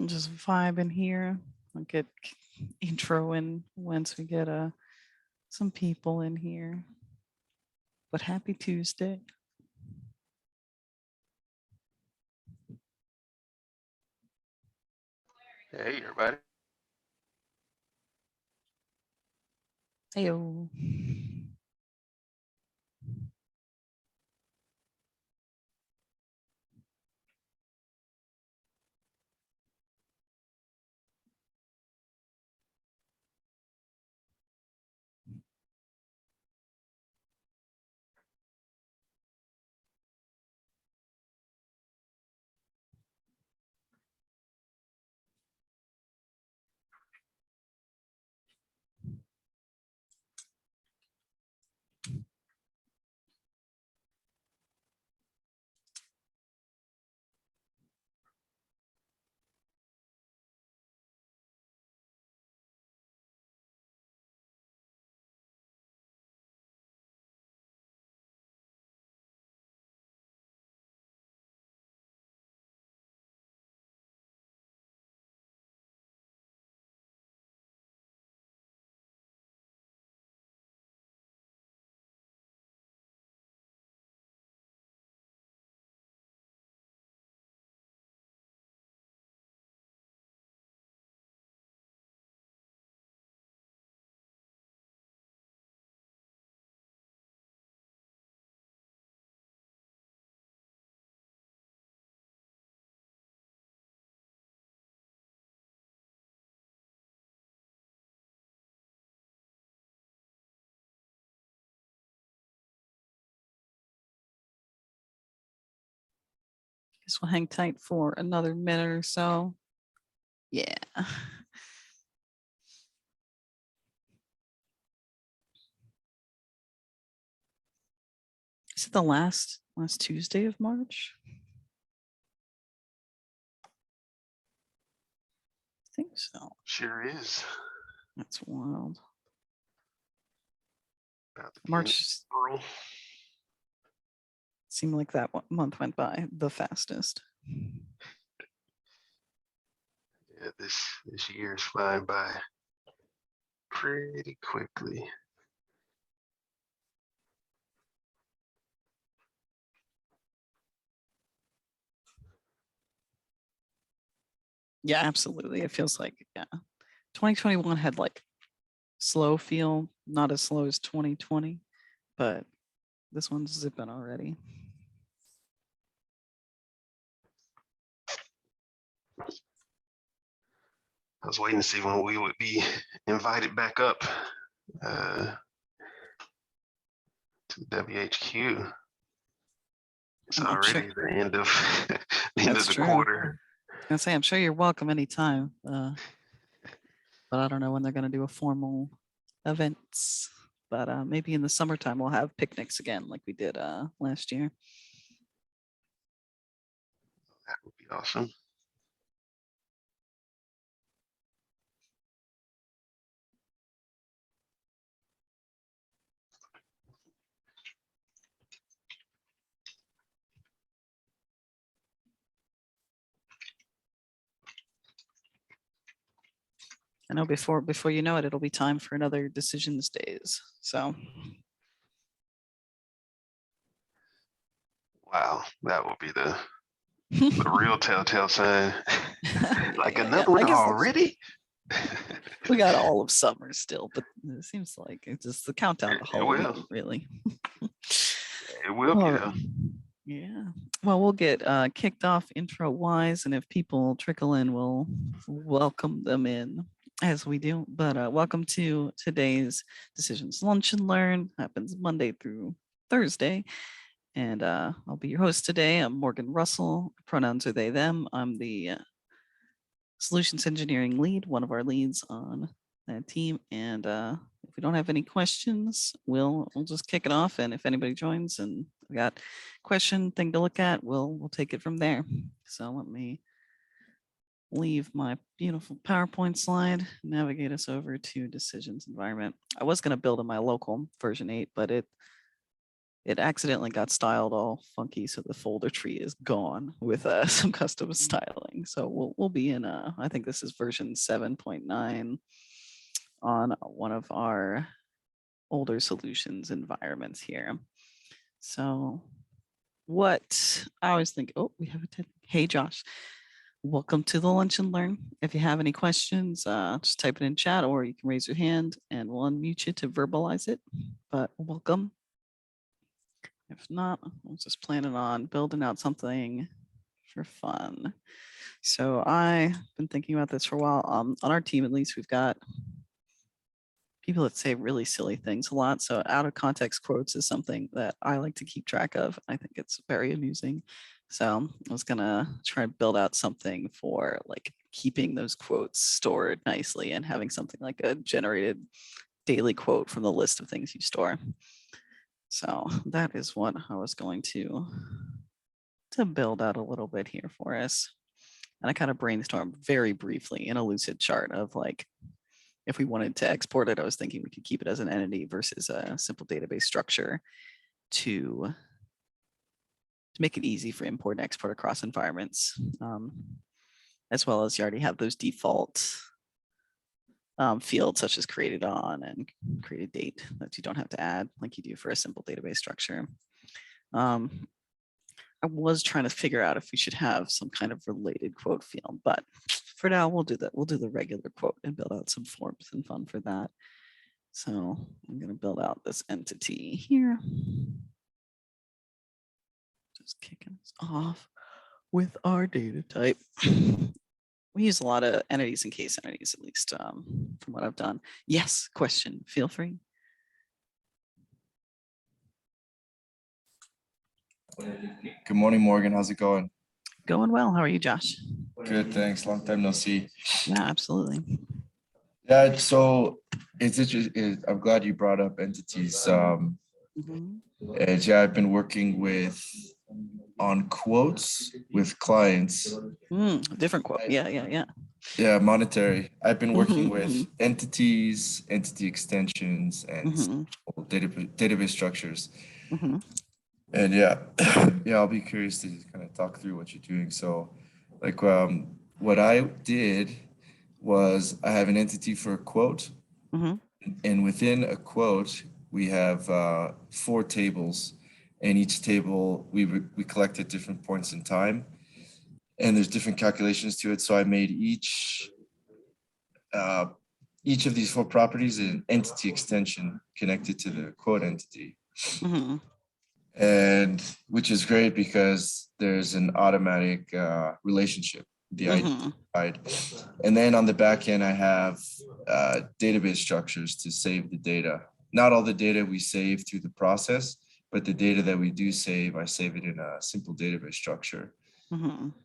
Just vibe in here. I'll get intro in once we get some people in here. But happy Tuesday. Hey, everybody. Heyo. Guess we'll hang tight for another minute or so. Yeah. Is it the last Tuesday of March? I think so. Sure is. That's wild. About to be in March April. seemed like that month went by the fastest. Yeah, this year is flying by pretty quickly. Yeah, absolutely. It feels like, yeah. 2021 had like slow feel, not as slow as 2020, but this one's zipping already. I was waiting to see when we would be invited back up to WHQ. It's already the end of That's the true. quarter. I was gonna say, I'm sure you're welcome anytime. But I don't know when they're gonna do a formal events. But maybe in the summertime we'll have picnics again, like we did last year. That would be awesome. I know before you know it, it'll be time for another decisions days. So Wow, that would be the real telltale sign. Like another I one guess already? we got all of summer still, but it seems like it's just the countdown to It Halloween, will. really. It will be though. Yeah. Well, we'll get kicked off intro wise, and if people trickle in, we'll welcome them in as we do. But welcome to today's Decisions Lunch and Learn. Happens Monday through Thursday. And I'll be your host today. I'm Morgan Russell. Pronouns are they, them. I'm the solutions engineering lead, one of our leads on that team. And if we don't have any questions, we'll just kick it off. And if anybody joins and we got question thing to look at, we'll take it from there. So let me leave my beautiful PowerPoint slide, navigate us over to decisions environment. I was going to build in my local version 8, but it accidentally got styled all funky, so the folder tree is gone with some custom styling. thing. So we'll be in I think this is version 7.9 on one of our older solutions environments here. So what I always think, oh, we have a hey Josh, welcome to the Lunch and Learn. If you have any questions, just type it in chat or you can raise your hand and we'll unmute you to verbalize it. But welcome. If not, I'm just planning on building out something for fun. So I've been thinking about this for a while. On our team, at least, we've got people that say really silly things a lot. So out of context quotes is something that I like to keep track of. I think it's very amusing. So I was gonna try to build out something for like keeping those quotes stored nicely and having something like a generated daily quote from the list of things you store. So that is what I was going to build out a little bit here for us. And I kind of brainstormed very briefly in a Lucid chart of like, if we wanted to export it, I was thinking we could keep it as an entity versus a simple database structure to make it easy for import and export across environments, as well as you already have those default fields such as created on and created date that you don't have to add like you do for a simple database structure. I was trying to figure out if we should have some kind of related quote field, but for now we'll do that. We'll do the regular quote and build out some forms and fun for that. So I'm going to build out this entity here. Just kicking us off with our data type. We use a lot of entities and case entities, at least from what I've done. Yes, question, feel free. Good morning, Morgan. How's it going? Going well. How are you, Josh? Good, thanks. Long time no see. Yeah, absolutely. Yeah, so it's interesting. I'm glad you brought up entities. And yeah, I've been working on quotes with clients. Different quote. Yeah. Yeah, monetary. I've been working with entities, entity extensions, and database structures. And yeah, I'll be curious to kind of talk through what you're doing. So like what I did was I have an entity for a quote. And within a quote, we have 4 tables. And each table we collect at different points in time. And there's different calculations to it. So I made each of these 4 properties an entity extension connected to the quote entity. And which is great because there's an automatic relationship, the ID side. And then on the back end, I have database structures to save the data. Not all the data we save through the process, but the data that we do save, I save it in a simple database structure.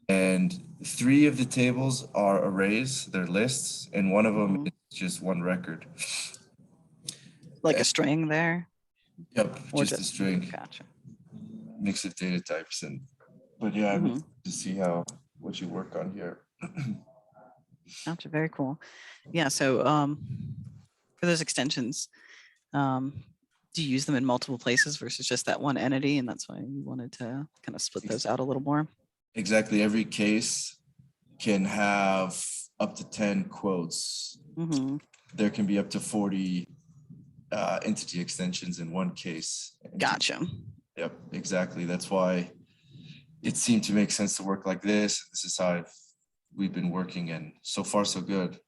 And 3 of the tables are arrays, they're lists, and one of them is just one record. Like a string there? Yep, just a string. Gotcha. Mix of data types. But yeah, I'm to see what you work on here. Gotcha, very cool. Yeah, so for those extensions, do you use them in multiple places versus just that one entity? And that's why you wanted to kind of split those out a little more? Exactly. Every case can have up to 10 quotes. There can be up to 40 entity extensions in one case. Gotcha. Yep, exactly. That's why it seemed to make sense to work like this. This is how we've been working, and so far so good.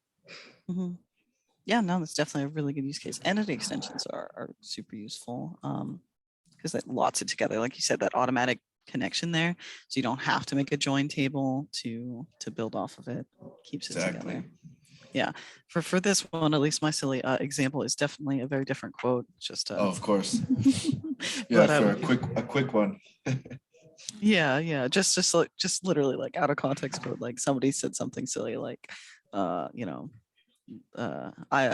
Yeah, no, that's definitely a really good use case. Entity extensions are super useful because that lots it together. Like you said, that automatic connection there, so you don't have to make a join table to build off of it. Keeps it together. Yeah, for this one, at least my silly example is definitely a very different quote. Just oh, of course. Yeah, but, for a quick one. yeah, just literally like out of context quote. Like somebody said something silly, like, I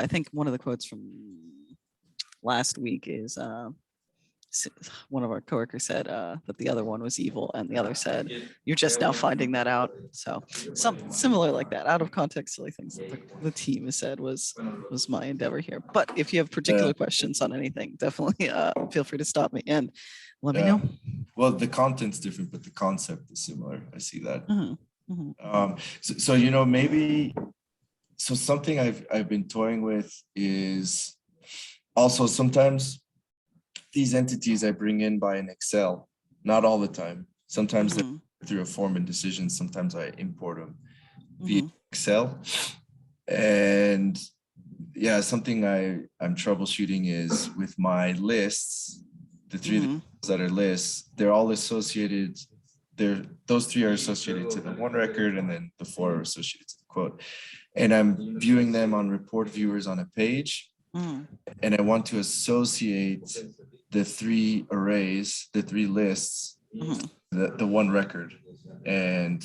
think one of the quotes from last week is one of our coworkers said that the other one was evil, and the other said, "You're just now finding that out." So something similar like that, out of context silly things that the team has said was my endeavor here. But if you have particular questions on anything, definitely feel free to stop me and let me know. Well, the content's different, but the concept is similar. I see that. Mhm, So maybe so something I've been toying with is also sometimes these entities I bring in by an Excel, not all the time. Sometimes they're mhm, through a form and decision. Sometimes I import them via mhm, Excel. And yeah, something I'm troubleshooting is with my lists, the three mhm, that are lists, they're all associated. Those three are associated to the one record, and then the four are associated to the quote. And I'm viewing them on report viewers on a page, mhm, and I want to associate the three arrays, the three lists, mhm. the one record. And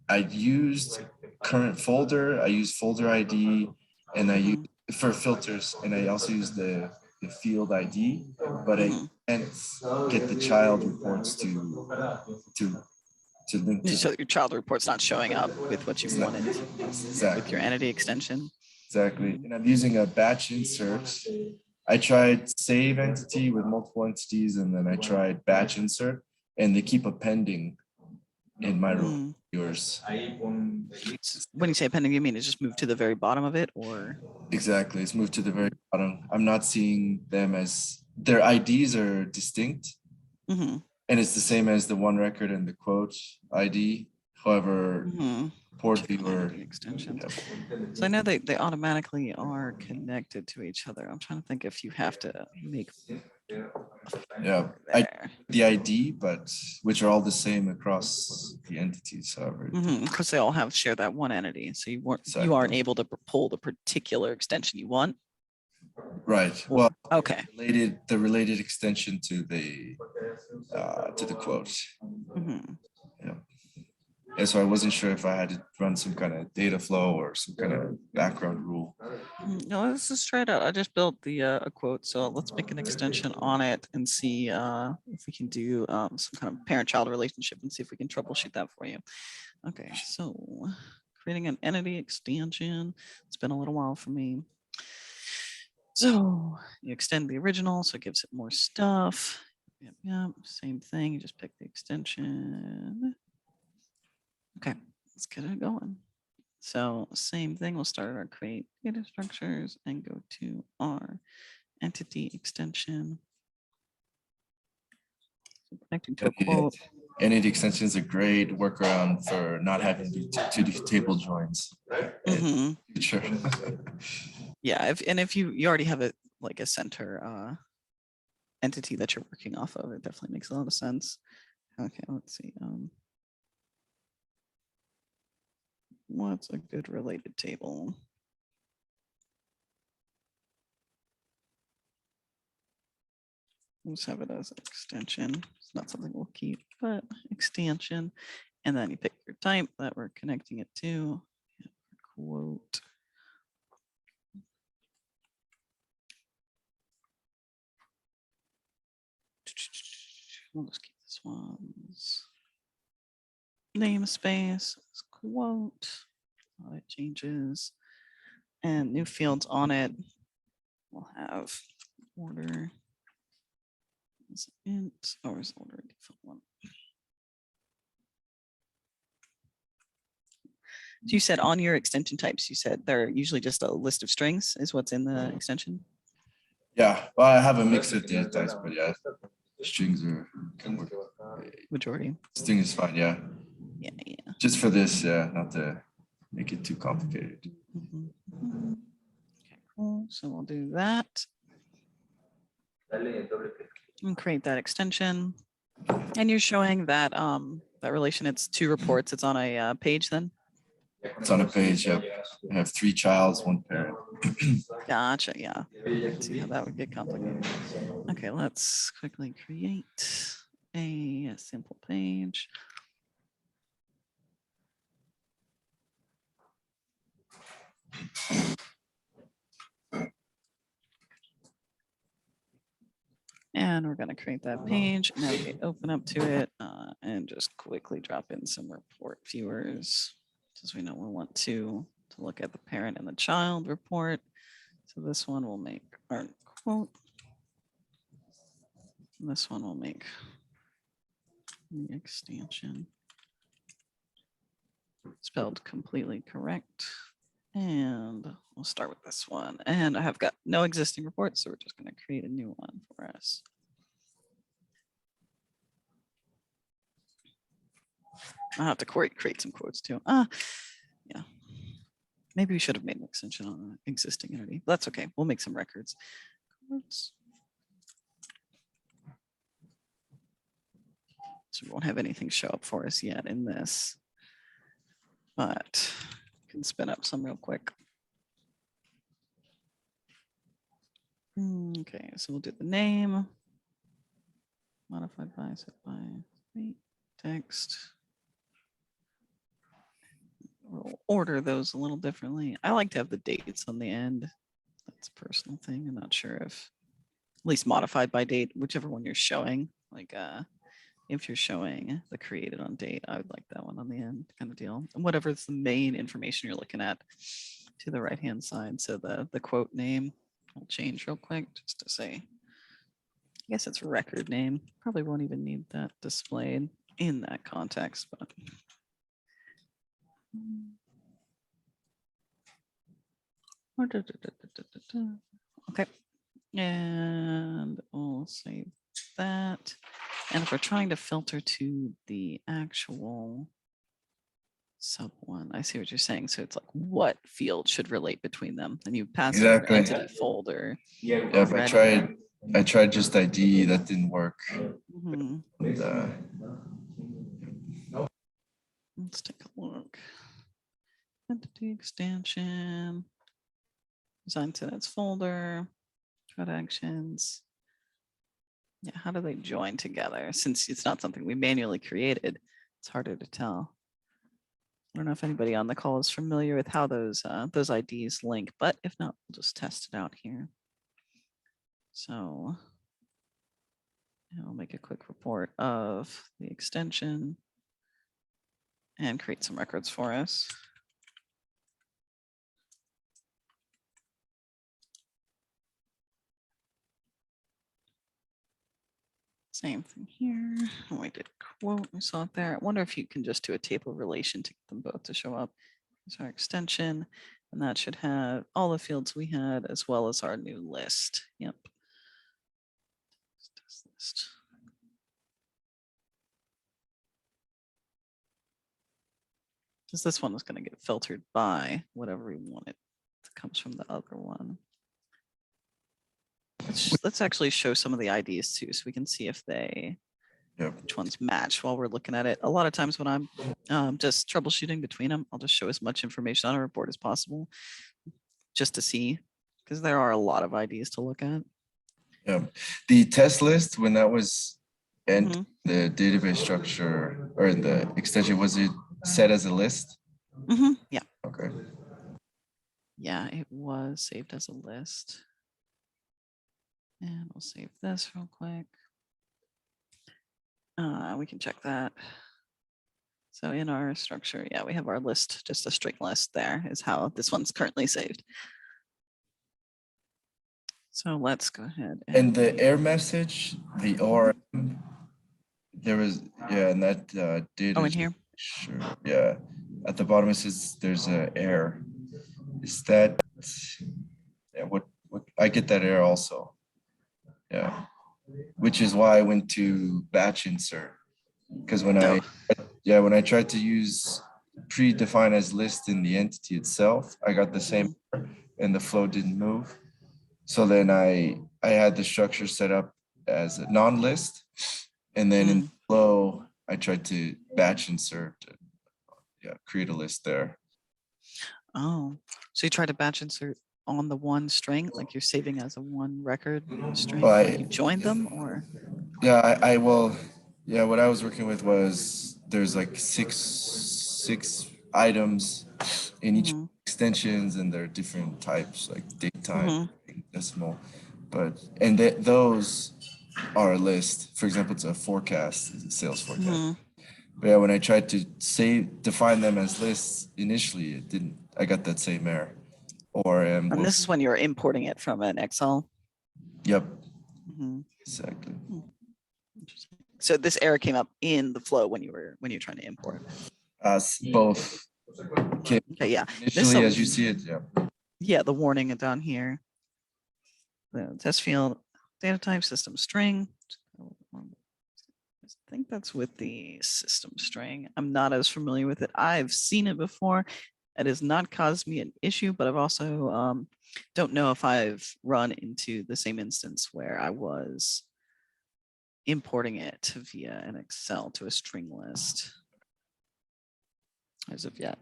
I used current folder, I used folder ID, and I used Mhm, for filters, and I also use the field ID, but I mhm. can't get the child reports to link to So your child report's not showing up with what you wanted with exactly. your entity extension. Exactly. Mhm. And I'm using a batch insert. I tried save entity with multiple entities, and then I tried batch insert, and they keep appending in my Mm. reviewers. When you say appending, you mean it's just moved to the very bottom of it, or? Exactly. It's moved to the very bottom. I'm not seeing them as their IDs are distinct, Mhm, and it's the same as the one record and the quote ID. However, mhm. port Check on viewer. entity extensions. Yep. So I know they automatically are connected to each other. I'm trying to think if you have to make Yeah, there. the ID, but which are all the same across the entities. However, Because they all have share that one entity. So you Exactly. aren't able to pull the particular extension you want. right. Or- Well, okay. the related extension to the quote. Mhm. Yeah. And so I wasn't sure if I had to run some kind of data flow or some kind of background rule. No, let's just try it out. I just built the a quote, so let's make an extension on it and see if we can do some kind of parent-child relationship and see if we can troubleshoot that for you. Okay, so creating an entity extension. It's been a little while for me. So you extend the original, so it gives it more stuff. Yep, same thing. You just pick the extension. Okay, let's get it going. So same thing, we'll start our create data structures and go to our entity extension. So connecting to a quote. Entity extensions are great workaround for not having to do table joins. Mhm. Sure. Yeah, if you already have it like a center entity that you're working off of, it definitely makes a lot of sense. Okay, let's see. What's a good related table? Let's have it as an extension. It's not something we'll keep, but extension. And then you pick your type that we're connecting it to. Quote. We'll just keep this one's namespace, quote. It changes. And new fields on it. We'll have order. Is it int or is order default one? So you said on your extension types, you said they're usually just a list of strings is what's in the extension? Yeah, well, I have a mix of data types, but yeah, strings are can work. Majority. String is fine, yeah. Yeah, yeah. Just for this, yeah, not to make it too complicated. Mhm, mhm. Okay, cool. So we'll do that and create that extension. And you're showing that that relation. It's two reports. It's on a page then. It's on a page. Yep. I have 3 childs, 1 parent. Gotcha. Yeah. Let's see how that would get complicated. Okay, let's quickly create a simple page. And we're going to create that page, navigate open up to it, and just quickly drop in some report viewers, because we know we want to look at the parent and the child report. So this one will make our quote. And this one will make the extension. spelled completely correct. And we'll start with this one. And I have got no existing reports, so we're just going to create a new one for us. I'll have to create some quotes too. Yeah. Maybe we should have made an extension on an existing entity. That's okay. We'll make some records. Quotes. So we won't have anything show up for us yet in this, but I can spin up some real quick. Okay, so we'll do the name, modified by, set by, wait, text. We'll order those a little differently. I like to have the dates on the end. That's a personal thing. I'm not sure if, at least modified by date, whichever one you're showing. Like if you're showing the created on date, I would like that one on the end kind of deal. And whatever's the main information you're looking at to the right-hand side. So the quote name will change real quick just to say, I guess it's record name. Probably won't even need that displayed in that context, but. Okay, and we'll save that. And if we're trying to filter to the actual sub one, I see what you're saying. So it's like what field should relate between them, and you pass it Exactly. an entity folder. Yeah, if I tried just ID, that didn't work. Mhm. And, Let's take a look. Entity extension, design tenants folder, thread actions. Yeah, how do they join together? Since it's not something we manually created, it's harder to tell. I don't know if anybody on the call is familiar with how those IDs link, but if not, we'll just test it out here. So I'll make a quick report of the extension and create some records for us. Same thing here. Oh, we did quote, we saw it there. I wonder if you can just do a table of relation to get them both to show up. Here's our extension, and that should have all the fields we had as well as our new list. Yep. List. Because this one is going to get filtered by whatever we want it that comes from the other one. Let's actually show some of the IDs too, so we can see if they, which ones match while we're looking at it. A lot of times when I'm just troubleshooting between them, I'll just show as much information on a report as possible just to see, because there are a lot of IDs to look at. Yeah, the test list, when that was in the database structure or in the extension, was it set as a list? Yeah. Okay. Yeah, it was saved as a list. And we'll save this real quick. We can check that. So in our structure, yeah, we have our list, just a string list there is how this one's currently saved. So let's go ahead. And the error message, the ORM, there was, yeah, and that data. Oh, in here? Sure, yeah. At the bottom it says there's an error. Is that, yeah, what I get that error also. Yeah, which is why I went to batch insert, because when when I tried to use predefined as list in the entity itself, I got the same and the flow didn't move. So then I had the structure set up as a non-list, and then in the flow I tried to batch insert, create a list there. Oh, so you try to batch insert on the one string, like you're saving as a one record string, like you joined them, or? Yeah, yeah, what I was working with was there's like six items in each extensions, and they're different types, like date time, decimal, and those are a list. For example, it's a forecast, it's a sales forecast. But yeah, when I tried to define them as lists initially, it didn't. I got that same error. And this is when you're importing it from an Excel. Yep. Exactly. So this error came up in the flow when you're trying to import. Both. Okay. Okay, yeah. Initially, as some- you see it, yeah. Yeah, the warning down here. The test field, data type, system string. I think that's with the system string. I'm not as familiar with it. I've seen it before. It has not caused me an issue, but I've also don't know if I've run into the same instance where I was importing it via an Excel to a string list as of yet.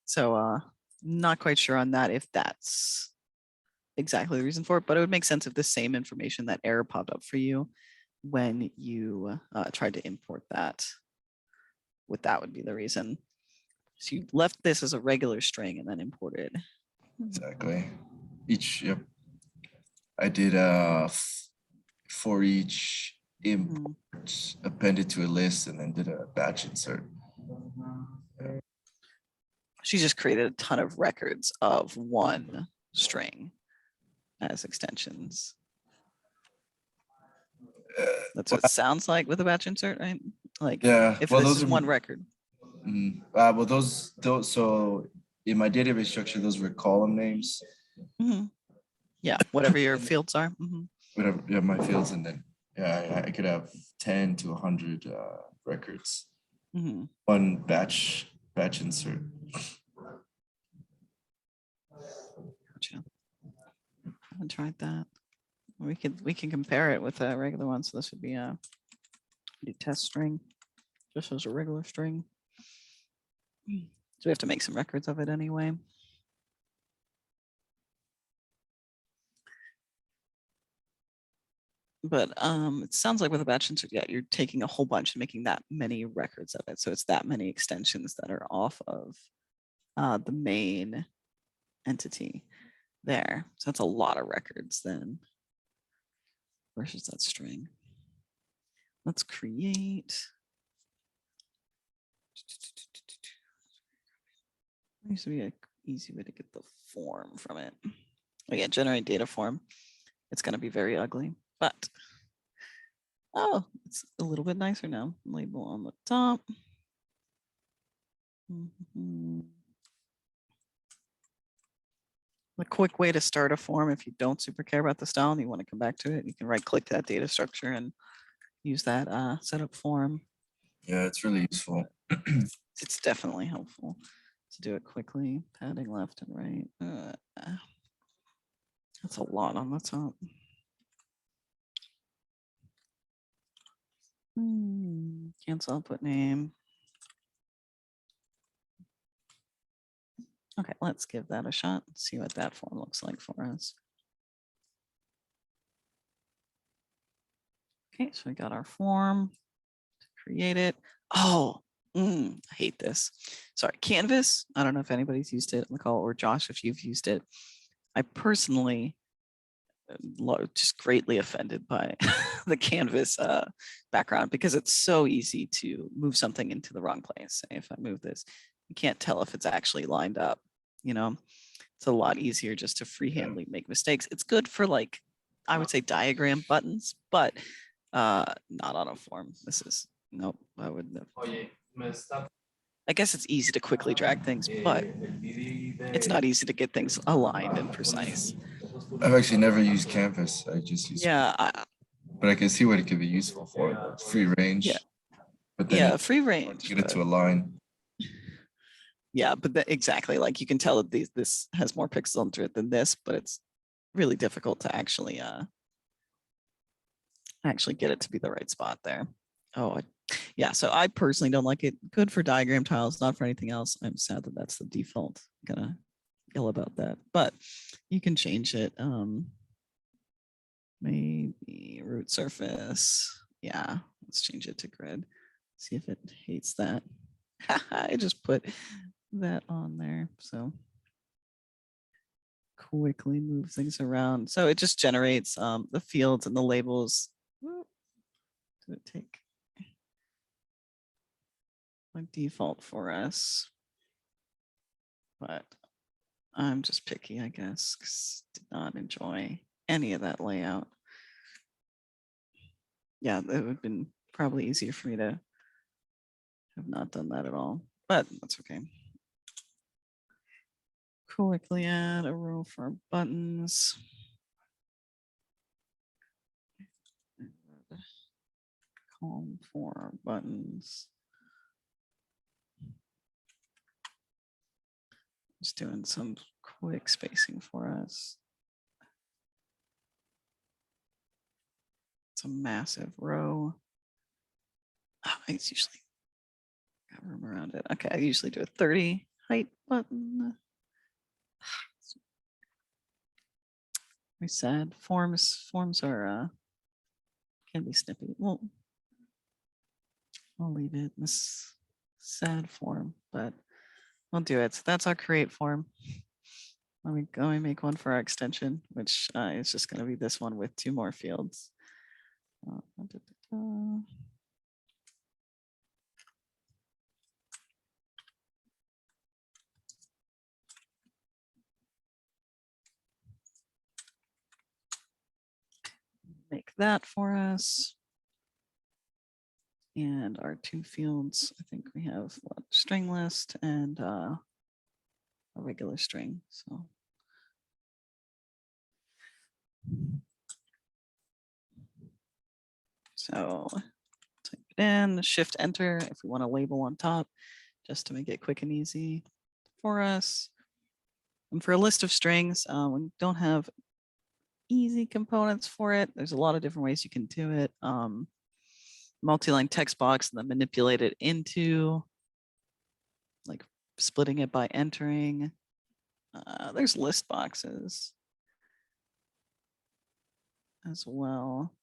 So not quite sure on that if that's exactly the reason for it, but it would make sense if the same information, that error popped up for you when you tried to import that. That would be the reason. So you left this as a regular string and then imported. Exactly. Each, yep. I did for each import, appended to a list, and then did a batch insert. She just created a ton of records of one string as extensions. That's what it sounds like with a batch insert, right? Like, Yeah, if well, this those is are one record. well, those, so in my database structure, those were column names, Yeah, whatever your fields are. whatever, yeah, my fields, and then yeah, I could have 10 to 100 records. One batch insert. Gotcha. I haven't tried that. We can compare it with a regular one. So this would be a test string, just as a regular string. So we have to make some records of it anyway. But it sounds like with a batch insert, yeah, you're taking a whole bunch and making that many records of it. So it's that many extensions that are off of the main entity there. So that's a lot of records then versus that string. Let's create. There used to be an easy way to get the form from it. Again, generate data form. It's going to be very ugly, but oh, it's a little bit nicer now. Label on the top. A quick way to start a form if you don't super care about the style and you want to come back to it, you can right click that data structure and use that setup form. Yeah, it's really useful. It's definitely helpful to do it quickly. Padding left and right. That's a lot on the top. Cancel output name. Okay, let's give that a shot. See what that form looks like for us. Okay, so we got our form to create it. Oh, I hate this. Sorry, Canvas. I don't know if anybody's used it on the call, or Josh, if you've used it. I personally just greatly offended by the Canvas background because it's so easy to move something into the wrong place. Say if I move this, you can't tell if it's actually lined up. You know, it's a lot easier just to freehandly make mistakes. It's good for, like, I would say diagram buttons, but not on a form. This is, nope, I wouldn't have. I guess it's easy to quickly drag things, but it's not easy to get things aligned and precise. I've actually never used Canvas. I just use, yeah, but I can see what it could be useful for. Free range. Yeah. But then Yeah, free range. Get it to align. Yeah, but exactly, like you can tell that this has more pixels into it than this, but it's really difficult to actually get it to be the right spot there. Oh, yeah. So I personally don't like it. Good for diagram tiles, not for anything else. I'm sad that that's the default. I'm gonna yell about that, but you can change it. Maybe root surface. Yeah, let's change it to grid. See if it hates that. I just put that on there. So quickly move things around. So it just generates the fields and the labels. Did it take by default for us? But I'm just picky, I guess, because did not enjoy any of that layout. Yeah, it would have been probably easier for me to have not done that at all. but that's okay. Quickly add a row for buttons. Column for buttons. Just doing some quick spacing for us. It's a massive row. Oh, it's usually got room around it. Okay, I usually do a 30 height button. We said forms are can be snippy. Well, I'll leave it in this sad form, but we'll do it. So that's our create form. Let me go and make one for our extension, which is just going to be this one with 2 more fields. Make that for us. And our 2 fields, I think we have what, string list and a regular string. So type it in, shift enter if we want to label on top, just to make it quick and easy for us. And for a list of strings, we don't have easy components for it. There's a lot of different ways you can do it. Multi-line text box and then manipulate it into like splitting it by entering. There's list boxes as well.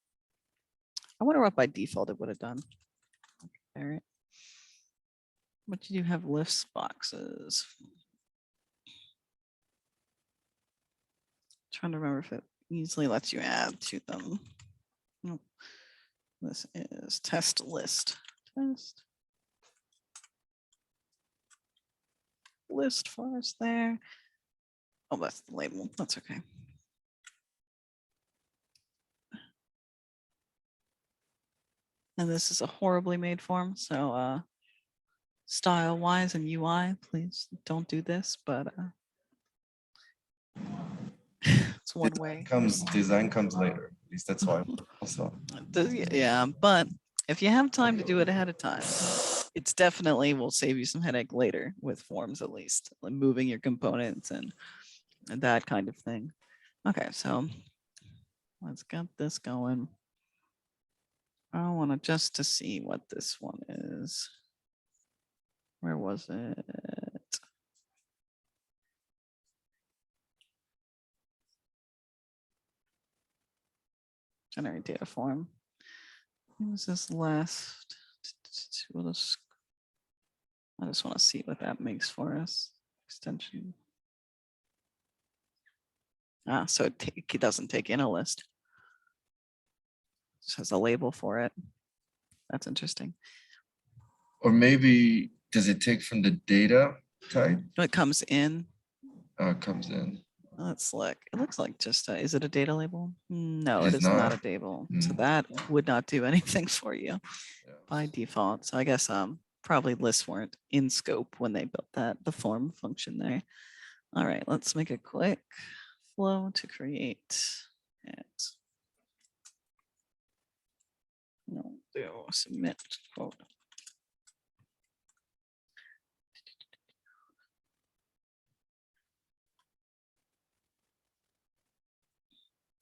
I wonder what by default it would have done. All right. But you do have list boxes. Trying to remember if it easily lets you add to them. Nope. This is test list. Test list for us there. Oh, that's the label. That's okay. And this is a horribly made form. So style wise and UI, please don't do this, but it's one way. Design comes later. At least that's why. Also, Yeah, but if you have time to do it ahead of time, it's definitely will save you some headache later with forms, at least like moving your components and that kind of thing. Okay, so let's get this going. I want to just to see what this one is. Where was it? Generate data form. What was this last? I just want to see what that makes for us. Extension. So it doesn't take in a list. It just has a label for it. That's interesting. or maybe does it take from the data type? It comes in. Comes in. Let's look. It looks like just is it a data label? No, It it is is not a not. label. So that would not do anything for you by default. So I guess probably lists weren't in scope when they built the form function there. All right, let's make a quick flow to create it. No, do submit quote.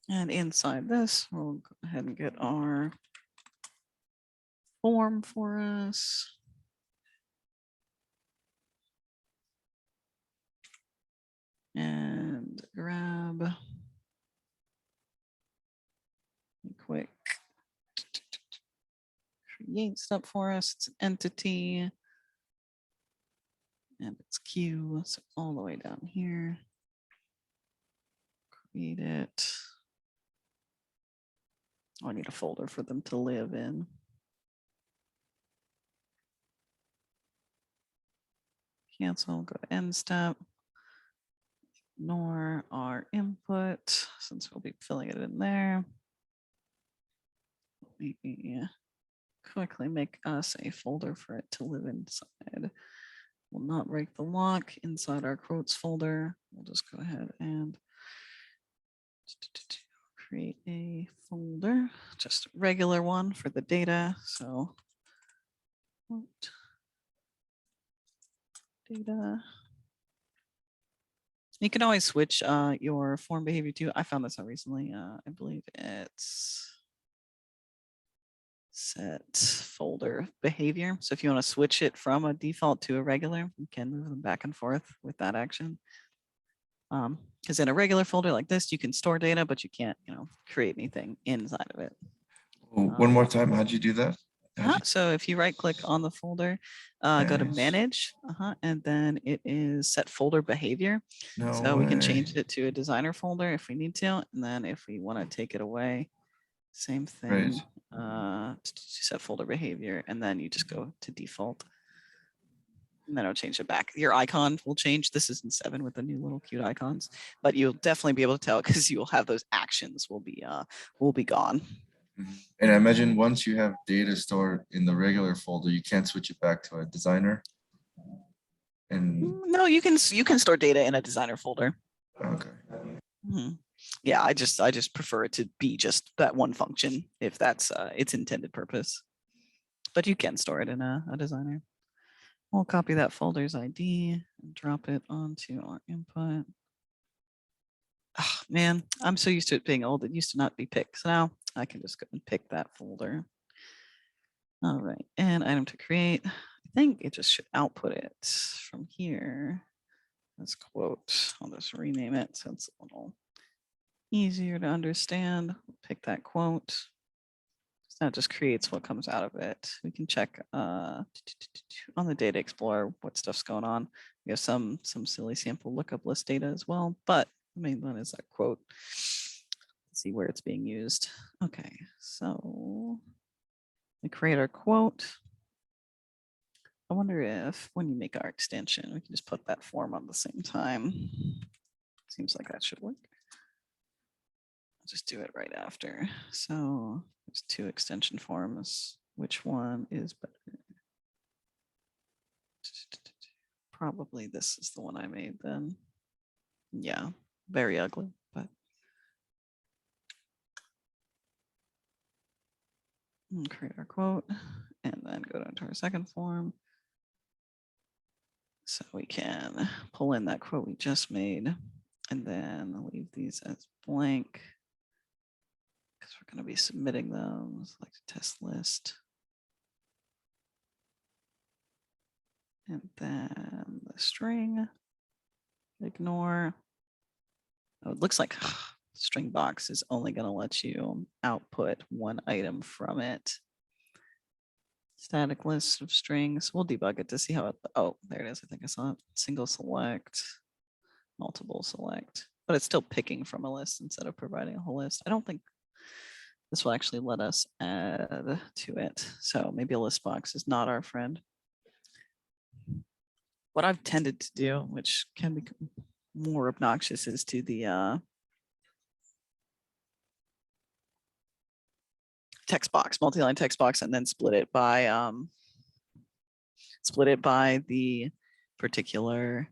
And inside this, we'll go ahead and get our form for us. And grab a quick create step for us. It's an entity. And it's Q, so all the way down here. Create it. Oh, I need a folder for them to live in. Cancel, go to end step. Ignore our input since we'll be filling it in there. Let me quickly make us a folder for it to live inside. not break the lock inside our quotes folder. We'll just go ahead and create a folder, just a regular one for the data. So quote data. You can always switch your form behavior too. I found this out recently. I believe it's set folder behavior. So if you want to switch it from a default to a regular, you can move them back and forth with that action. Because in a regular folder like this, you can store data, but you can't, create anything inside of it. One more time, how'd you do that? So if you right click on the folder, go to Manage. manage, and then it is set folder behavior. No So we can way. change it to a designer folder if we need to. And then if we want to take it away, same thing, set folder behavior, and then you just go to default. And then it'll change it back. Your icon will change. This is in 7 with the new little cute icons, but you'll definitely be able to tell because you will have those actions will be gone. And I imagine once you have data stored in the regular folder, you can't switch it back to a designer. And no, you can store data in a designer folder. okay. Yeah, I just prefer it to be just that one function if that's its intended purpose. But you can store it in a designer. We'll copy that folder's ID and drop it onto our input. Oh, man, I'm so used to it being old. It used to not be picked. So now I can just go and pick that folder. All right, and item to create. I think it just should output it from here. Let's quote. I'll just rename it so it's a little easier to understand. Pick that quote. So that just creates what comes out of it. We can check on the Data Explorer what stuff's going on. We have some silly sample lookup list data as well, but the main one is that quote. Let's see where it's being used. Okay, so we create our quote. I wonder if when you make our extension, we can just put that form on the same time. Seems like that should work. I'll just do it right after. So there's 2 extension forms. Which one is better? Probably this is the one I made then. Yeah, very ugly, but. And create our quote and then go into our second form. So we can pull in that quote we just made and then leave these as blank because we're going to be submitting them. Select a test list. And then the string, ignore. Oh, it looks like string box is only going to let you output one item from it. Static list of strings. We'll debug it to see how it, oh, there it is. I think I saw it. Single select, multiple select, but it's still picking from a list instead of providing a whole list. I don't think this will actually let us add to it. So maybe a list box is not our friend. What I've tended to do, which can be more obnoxious, is to the text box, multi-line text box, and then split it by the particular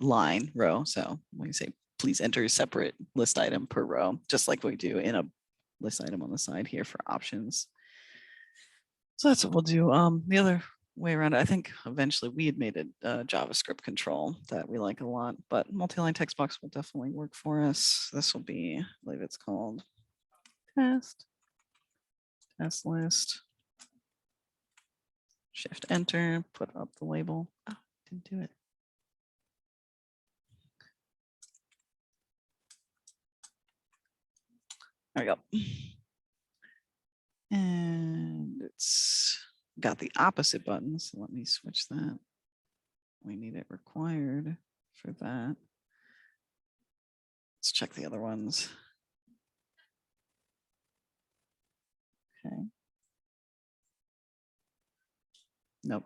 line row. So when you say please enter a separate list item per row, just like we do in a list item on the side here for options. So that's what we'll do. The other way around it, I think eventually we had made a JavaScript control that we like a lot, but multi-line text box will definitely work for us. This will be, I believe it's called test list. Shift enter, put up the label. Oh, didn't do it. There we go. And it's got the opposite button. So let me switch that. We need it required for that. Let's check the other ones. Okay. Nope.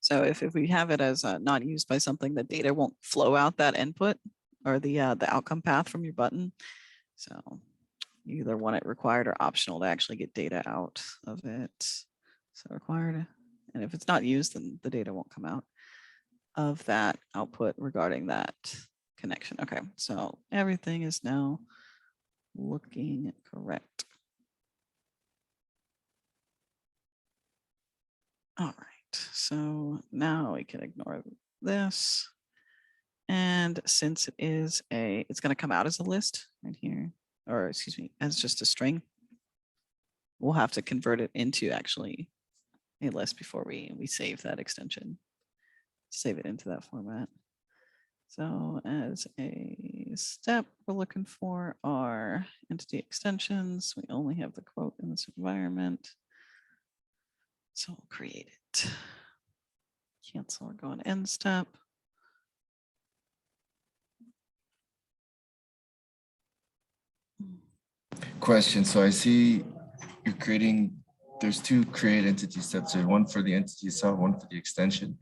So if we have it as not used by something, the data won't flow out that input or the outcome path from your button. So you either want it required or optional to actually get data out of it. So required And if it's not used, then the data won't come out of that output regarding that connection. Okay, so everything is now looking correct. All right, so now we can ignore this. And since it is it's going to come out as a list right here, or excuse me, as just a string, we'll have to convert it into actually a list before we save that extension, save it into that format. So as a step, we're looking for our entity extensions. We only have the quote in this environment. So we'll create it. Cancel or go on end step. Question. So I see you're creating, there's two create entity steps here, one for the entity itself, one for the extension.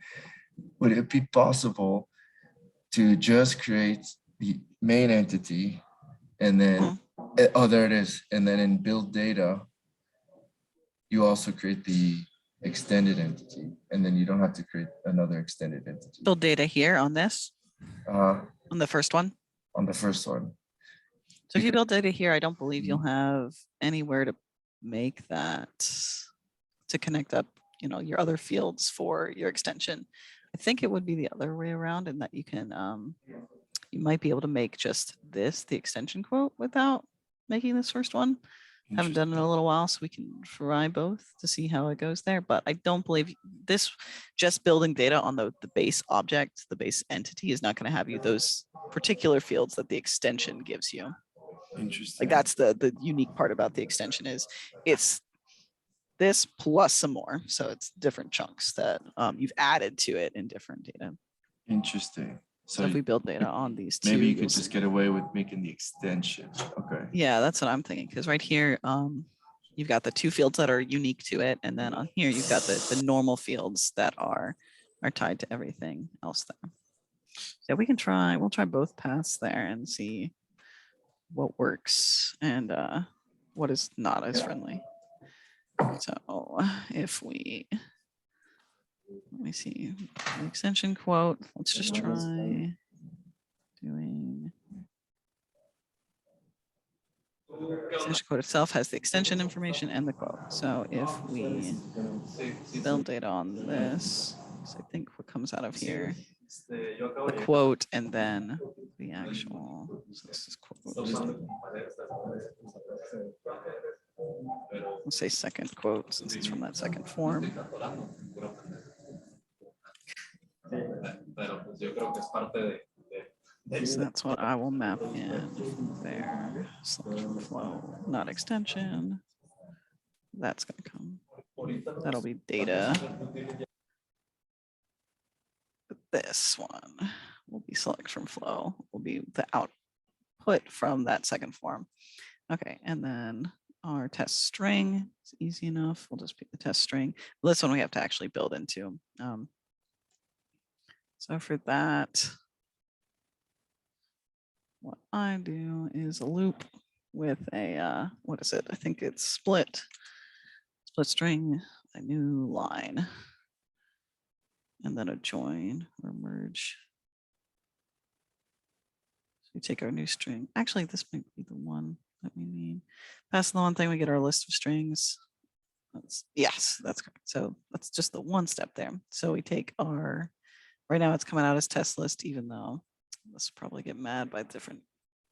Would it be possible to just create the main entity and then, oh, there it is. And then in build data, you also create the extended entity, and then you don't have to create another extended entity. Build data here on this, on the first one. On the first one. So if you build data here, I don't believe you'll have anywhere to make that, to connect up, you know, your other fields for your extension. I think it would be the other way around, in that you can, you might be able to make just this, the extension quote, without making this first one. Haven't done it in a little while, so we can try both to see how it goes there. But I don't believe this, just building data on the base object, the base entity, is not going to have you those particular fields that the extension gives you. Interesting. Like that's the unique part about the extension, is it's this plus some more. So it's different chunks that you've added to it in different data. Interesting. So if we build data on these two, maybe you could just get away with making the extension. Okay. Yeah, that's what I'm thinking. Because right here, you've got the two fields that are unique to it, and then on here you've got the normal fields that are tied to everything else there. So we can try. We'll try both paths there and see what works and what is not as friendly. So if we, let me see, the extension quote, let's just try doing, extension quote itself has the extension information and the quote. So if we build data on this, so I think what comes out of here, the quote and then the actual, so this is quote. We'll say second quote since it's from that second form. So that's what I will map in from there. Selection flow, not extension. That's going to come. That'll be data. But this one will be select from flow, will be the output from that second form. Okay, and then our test string is easy enough. We'll just pick the test string. This one we have to actually build into. So for that, what I do is a loop with a, what is it? I think it's split string, a new line, and then a join or merge. So we take our new string. Actually, this might be the one that we need. Pass the one thing, we get our list of strings. Yes, that's correct. So that's just the one step there. So we take our, right now it's coming out as test list, even though let's probably get mad by different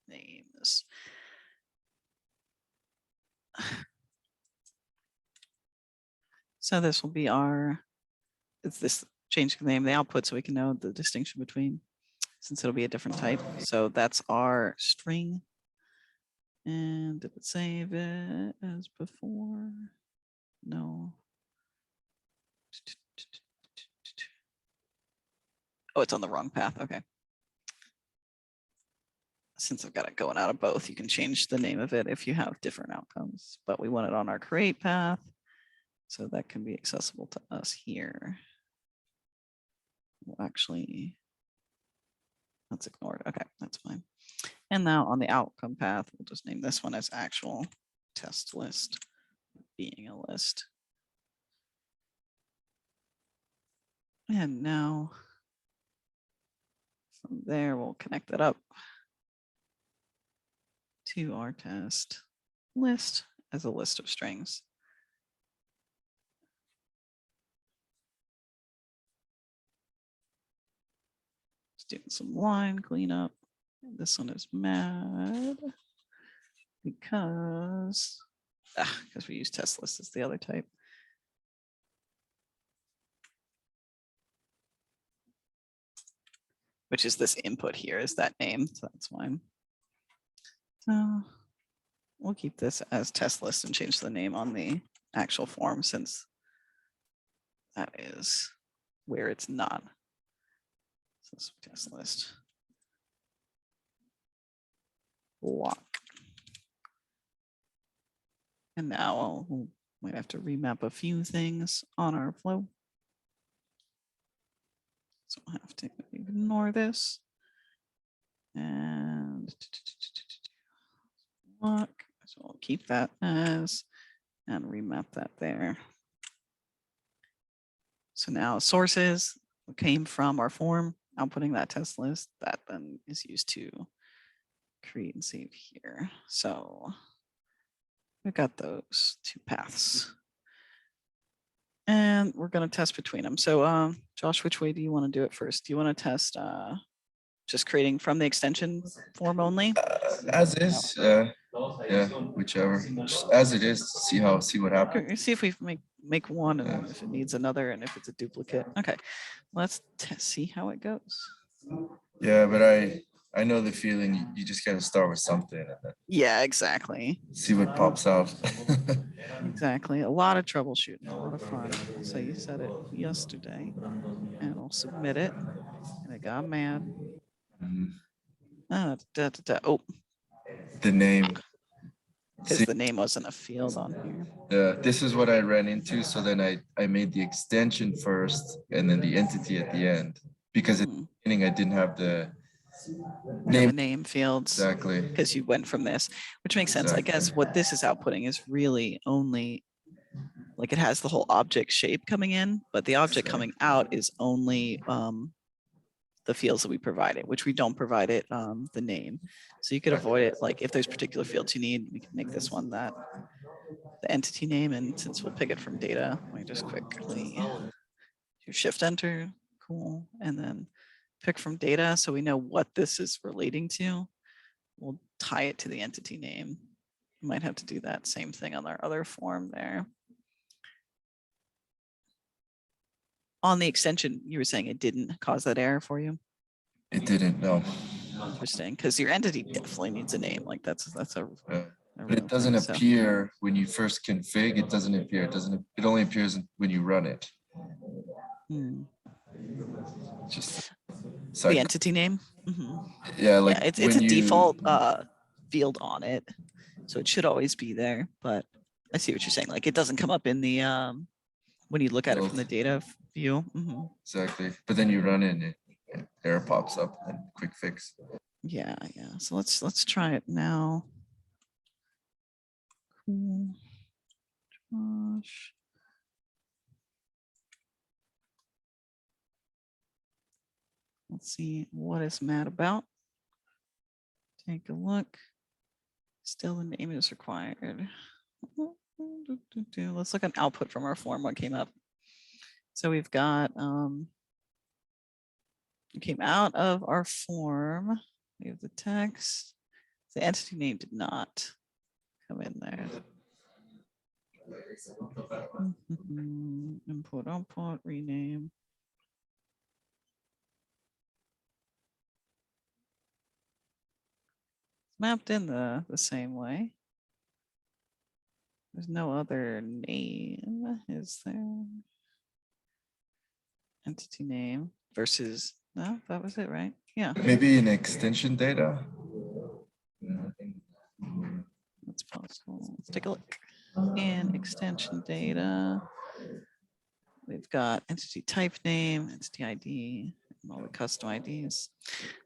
names. So this will be our, it's this change the name of the output so we can know the distinction between, since it'll be a different type. So that's our string. And did it save it as before? No. Oh, it's on the wrong path. Okay. Since I've got it going out of both, you can change the name of it if you have different outcomes, but we want it on our create path. So that can be accessible to us here. We'll actually, let's ignore it. Okay, that's fine. And now on the outcome path, we'll just name this one as actual test list, being a list. And now from there, we'll connect that up to our test list as a list of strings. Just doing some line cleanup. This one is mad because we use test list as the other type. Which is this input here is that name, so that's why. So we'll keep this as test list and change the name on the actual form since that is where it's not. So this is test list. Block. And now we might have to remap a few things on our flow. So we'll have to ignore this. And block. So we'll keep that as and remap that there. So now sources came from our form, outputting that test list that then is used to create and save here. So we've got those two paths. And we're going to test between them. So Josh, which way do you want to do it first? Do you want to test just creating from the extension form only? As is, yeah, whichever. Just as it is, see what happens. Okay, see if we make one and then if it needs another and if it's a duplicate. Okay, let's see how it goes. Yeah, but I know the feeling. You just gotta start with something and then Yeah, exactly. see what pops out. Exactly. A lot of troubleshooting, a lot of fun. So you said it yesterday and I'll submit it. And it got mad. Mhm. Oh, The name. because See, the name wasn't a field on here. yeah, this is what I ran into. So then I made the extension first and then the entity at the end because at the beginning I didn't have the name. Name fields. Exactly. Because you went from this, which makes sense. I guess what this is outputting is really only like it has the whole object shape coming in, but the object coming out is only the fields that we provided, which we don't provide it the name. So you could avoid it. Like if there's particular fields you need, we can make this one that the entity name. And since we'll pick it from data, let me just quickly do shift enter. Cool. And then pick from data so we know what this is relating to. We'll tie it to the entity name. We might have to do that same thing on our other form there. On the extension, you were saying it didn't cause that error for you? It didn't, no. Interesting, because your entity definitely needs a name. Like that's a but it doesn't appear when you first config. It doesn't appear. It only appears when you run it. Just the entity name. Yeah, like it's a default field on it, so it should always be there. But I see what you're saying. Like it doesn't come up in the when you look at it from the data view. Exactly, but then you run it and error pops up and quick fix. Yeah. So let's try it now. Cool. Josh. Let's see what it's mad about. Take a look. Still the name is required. Let's look at output from our form. What came up? So we've got it came out of our form. We have the text. The entity name did not come in there. Import, output, rename. It's mapped in the same way. There's no other name, is there? Entity name versus, no, that was it, right? Yeah. Maybe in extension data. That's possible. Let's take a look. In extension data, we've got entity type name, entity ID, and all the custom IDs.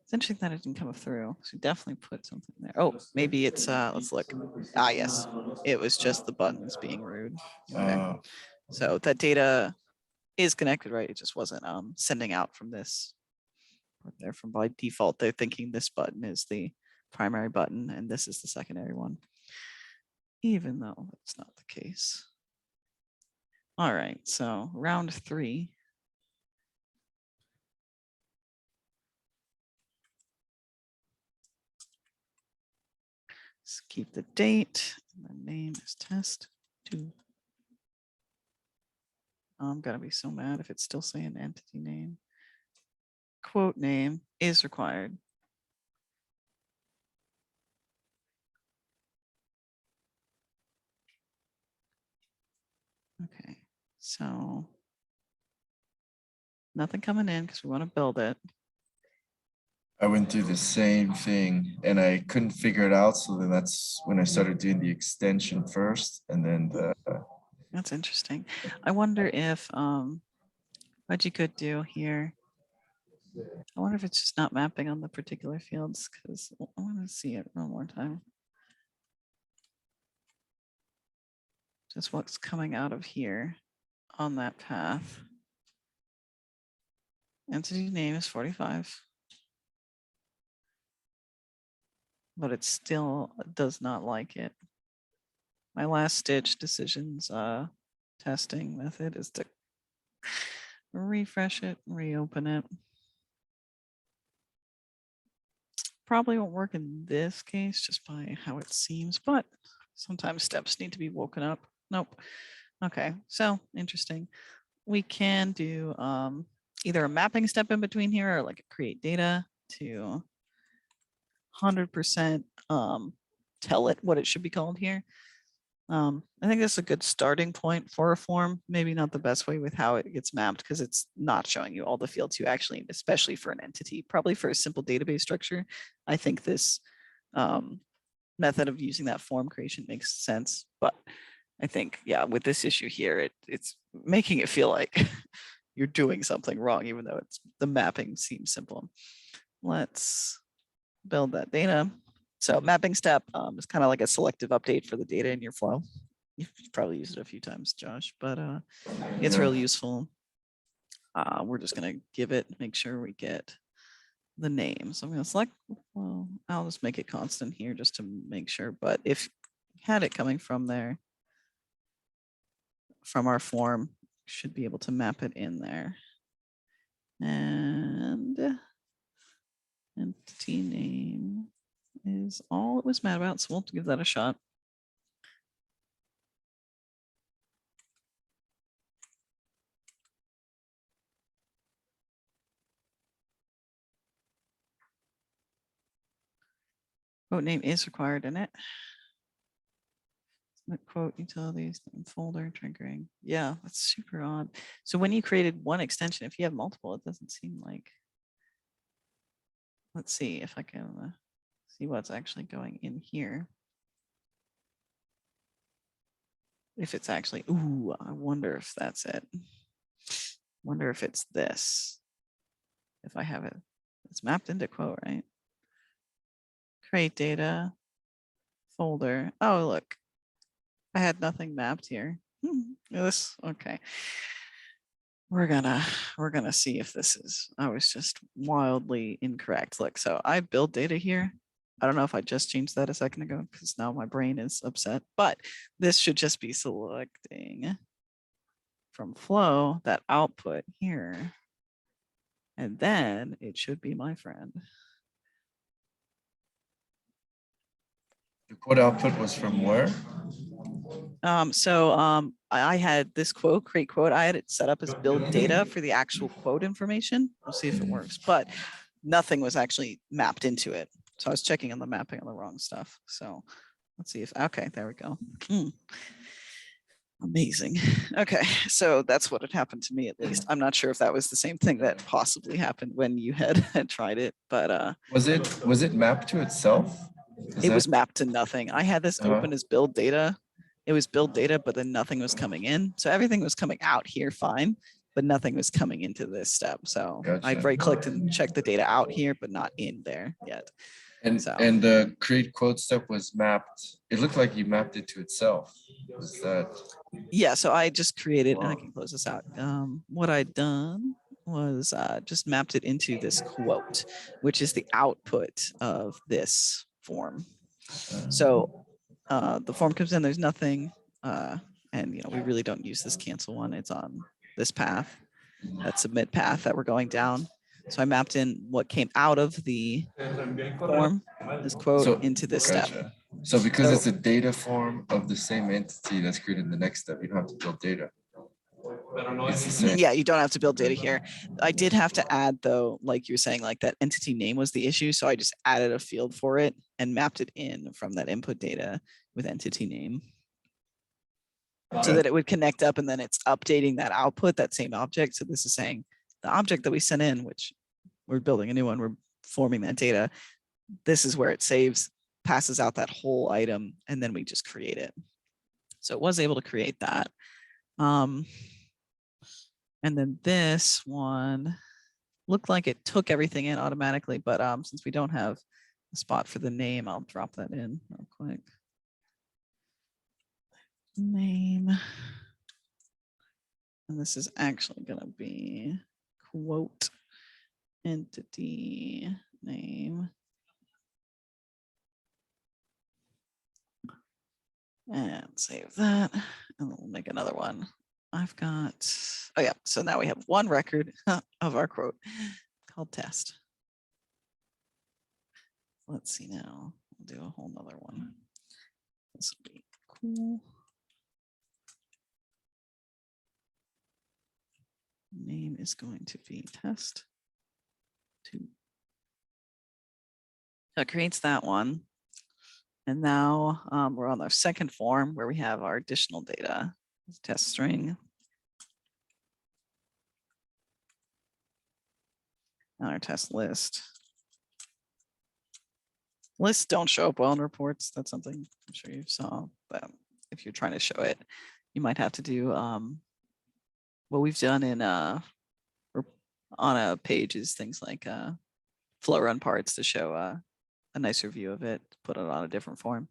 It's interesting that it didn't come through. So we definitely put something there. Oh, maybe it's, let's look. Ah, yes. It was just the buttons being rude. Okay. So that data is connected, right? It just wasn't sending out from this. But there from by default, they're thinking this button is the primary button and this is the secondary one, even though that's not the case. All right, so round 3. Let's keep the date. And the name is test 2. I'm gonna be so mad if it's still saying entity name. Quote name is required. Okay, so nothing coming in because we want to build it. I went through the same thing and I couldn't figure it out. So then that's when I started doing the extension first and then the That's interesting. I wonder if what you could do here. I wonder if it's just not mapping on the particular fields because I want to see it one more time. Just what's coming out of here on that path. Entity name is 45. But it still does not like it. My last ditch decisions testing method is to refresh it, reopen it. Probably won't work in this case just by how it seems, but sometimes steps need to be woken up. Nope. Okay, so interesting. We can do either a mapping step in between here or like a create data to 100% tell it what it should be called here. I think that's a good starting point for a form. Maybe not the best way with how it gets mapped because it's not showing you all the fields you actually need, especially for an entity. Probably for a simple database structure, I think this method of using that form creation makes sense. But I think, yeah, with this issue here, it's making it feel like you're doing something wrong, even though it's the mapping seems simple. Let's build that data. So mapping step is kind of like a selective update for the data in your flow. You've probably used it a few times, Josh, but it's Yeah. really useful. We're just gonna give it, make sure we get the name. So I'm gonna select, well, I'll just make it constant here just to make sure. But if you had it coming from there, from our form, should be able to map it in there. And entity name is all it was mad about, so we'll give that a shot. Quote name is required in it. Quote utilities folder triggering. Yeah, that's super odd. So when you created one extension, if you have multiple, it doesn't seem like. Let's see if I can see what's actually going in here. If it's actually, ooh, I wonder if that's it. Wonder if it's this. If I have it, it's mapped into quote, right? Create data, folder. Oh, look, I had nothing mapped here. This, okay. We're gonna see if this is, I was just wildly incorrect. Look, so I build data here. I don't know if I just changed that a second ago because now my brain is upset, but this should just be selecting from flow that output here. And then it should be my friend. The quote output was from where? I had this quote, create quote. I had it set up as build data for the actual quote information. We'll see if it works, but nothing was actually mapped into it. So I was checking on the mapping on the wrong stuff. So let's see if, okay, there we go. Amazing. Okay, so that's what had happened to me at least. I'm not sure if that was the same thing that possibly happened when you had tried it, but was it mapped to itself? it was mapped to nothing. I had this open as build data. It was build data, but then nothing was coming in. So everything was coming out here fine, but nothing was coming into this step. So I Gotcha. right clicked and checked the data out here, but not in there yet. And So- and the create quote step was mapped. It looked like you mapped it to itself. Was that Yeah, so I just created, and I Wow. can close this out. What I'd done was just mapped it into this quote, which is the output of this form. So the form comes in, there's nothing, and we really don't use this cancel one. It's on this path, that submit path that we're going down. So I mapped in what came out of the form, this quote, So- into this step. Gotcha. So because So- it's a data form of the same entity that's created in the next step, you don't have to build data. It's the same. Yeah, you don't have to build data here. I did have to add, though, like you were saying, like that entity name was the issue. So I just added a field for it and mapped it in from that input data with entity name, so Okay. that it would connect up, and then it's updating that output, that same object. So this is saying the object that we sent in, which we're building a new one, we're forming that data. This is where it saves, passes out that whole item, and then we just create it. So it was able to create that. And then this one looked like it took everything in automatically, but since we don't have a spot for the name, I'll drop that in real quick. Name. And this is actually going to be quote entity name. And save that. And we'll make another one. I've got, oh yeah, so now we have one record of our quote called test. Let's see now, we'll do a whole nother one. This will be cool. Name is going to be test 2. So it creates that one. And now we're on our second form where we have our additional data. Test string. And our test list. Lists don't show up well in reports. That's something I'm sure you saw, but if you're trying to show it, you might have to do what we've done in on a page is things like flow run parts to show a nicer view of it, put it on a different form.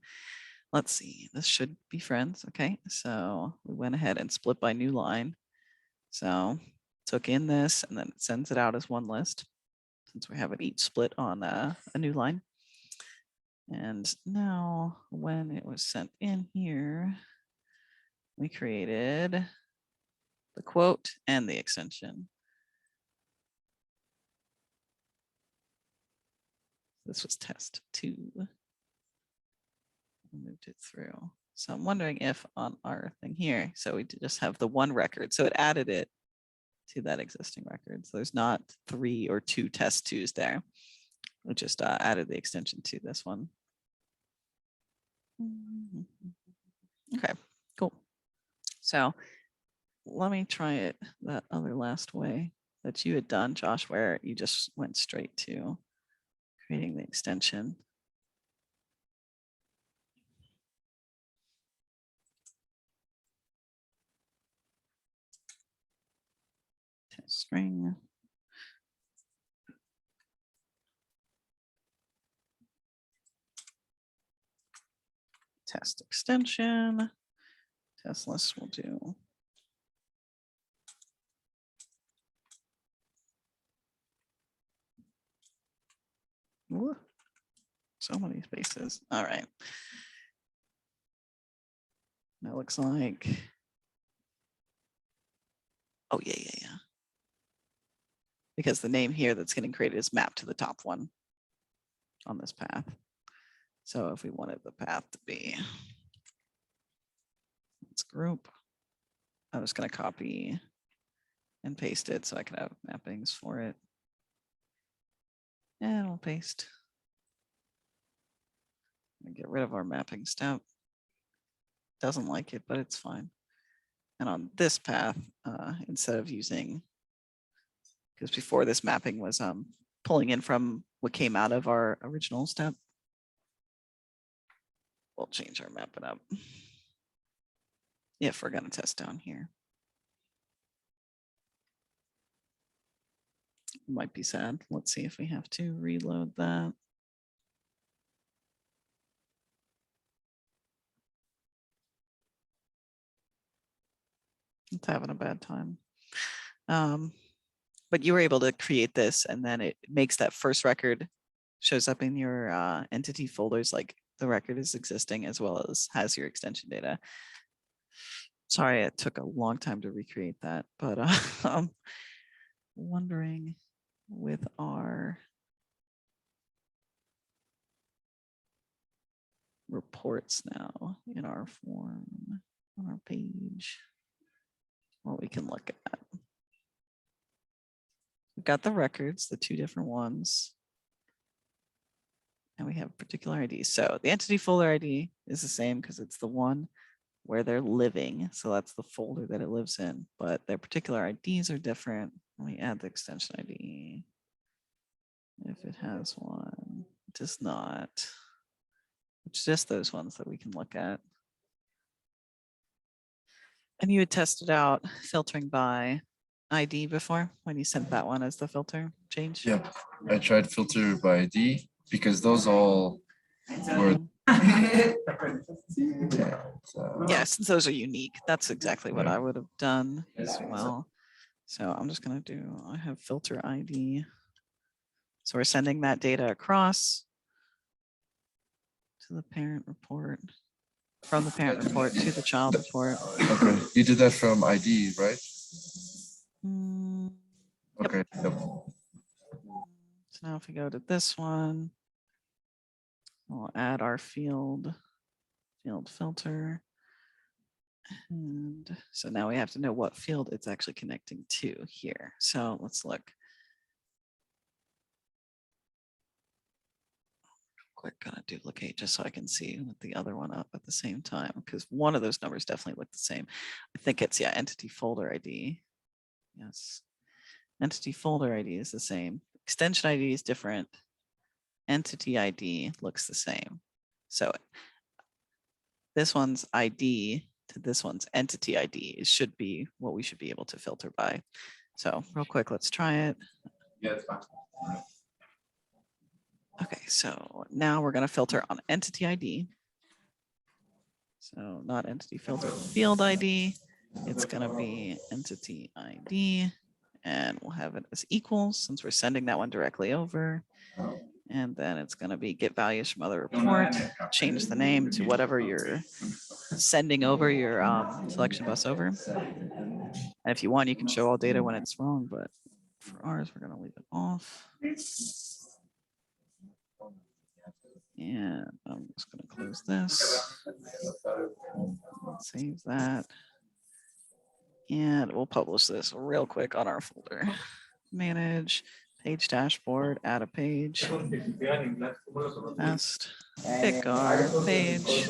Let's see, this should be friends. Okay, so we went ahead and split by new line. So took in this and then it sends it out as one list since we have it each split on a new line. And now when it was sent in here, we created the quote and the extension. This was test 2. Moved it through. So I'm wondering if on our thing here, so we just have the one record. So it added it to that existing record. So there's not 3 or 2 test 2s there. It just added the extension to this one. Okay, cool. So let me try it that other last way that you had done, Josh, where you just went straight to creating the extension. Test string. Test extension. Test list will do. Ooh, so many spaces. All right. That looks like, oh yeah. Because the name here that's getting created is mapped to the top one on this path. So if we wanted the path to be, let's group. I'm just going to copy and paste it so I can have mappings for it. And we'll paste. And get rid of our mapping step. Doesn't like it, but it's fine. And on this path, instead of using, because before this mapping was pulling in from what came out of our original step, we'll change our mapping up. If we're going to test down here. Might be sad. Let's see if we have to reload that. It's having a bad time. But you were able to create this, and then it makes that first record shows up in your entity folders like the record is existing, as well as has your extension data. Sorry, it took a long time to recreate that, but I'm wondering with our reports now in our form on our page, what we can look at. We've got the records, the two different ones. And we have particular IDs. So the entity folder ID is the same because it's the one where they're living. So that's the folder that it lives in, but their particular IDs are different. Let me add the extension ID. If it has one, it does not. It's just those ones that we can look at. And you had tested out filtering by ID before when you sent that one as the filter change? Yep, I tried filter by ID because those all were. Yeah, since those are unique, that's exactly what I would have done as well. So I'm just gonna do, I have filter ID. So we're sending that data across to the parent report, from the parent report to the child report. Okay, you did that from ID, right? Yep. Okay. Yep. So now if we go to this one, we'll add our field filter. And so now we have to know what field it's actually connecting to here. So let's look. Quick, gonna duplicate just so I can see with the other one up at the same time, because one of those numbers definitely look the same. I think it's, yeah, entity folder ID. Yes. Entity folder ID is the same. Extension ID is different. Entity ID looks the same. So this one's ID to this one's entity ID should be what we should be able to filter by. So real quick, let's try it. Yeah, it's fine. Okay, so now we're going to filter on entity ID. So not entity filter field ID. It's going to be entity ID, and we'll have it as equals since we're sending that one directly over. And then it's going to be get values from other report, change the name to whatever you're sending over your selection bus over. And if you want, you can show all data when it's wrong, but for ours, we're going to leave it off. And I'm just going to close this, save that. And we'll publish this real quick on our folder. Manage, page dashboard, add a page. Best, pick our page.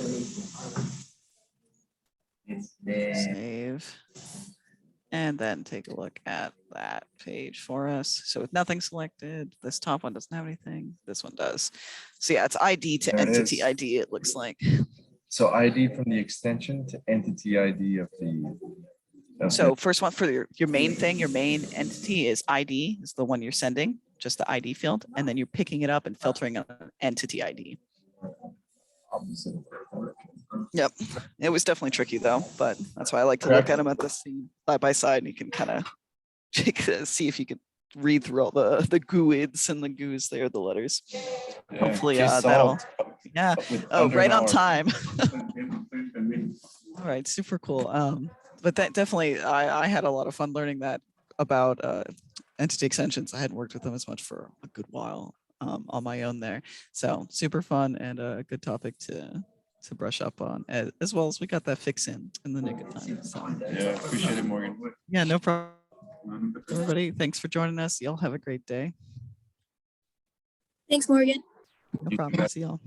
Save. And then take a look at that page for us. So with nothing selected, this top one doesn't have anything. This one does. So yeah, it's ID to There it entity is. ID, it looks like. So ID from the extension to entity ID of the. So first one for your main thing, your main entity is ID, is the one you're sending, just the ID field. And then you're picking it up and filtering on entity ID. Yep. It was definitely tricky though, but that's why I like to look at them at the scene side by side, and you can kind of see if you could read through all the GUIDs and the GUs there, the letters. Hopefully that'll, yeah. Oh, right on time. All right, super cool. But that definitely, I had a lot of fun learning that about entity extensions. I hadn't worked with them as much for a good while on my own there. So super fun and a good topic to brush up on, as well as we got that fix in the nick of time. So Yeah, appreciate it, Morgan. yeah, no problem. Everybody, thanks for joining us. Y'all have a great day. Thanks, Morgan. No problem. See y'all.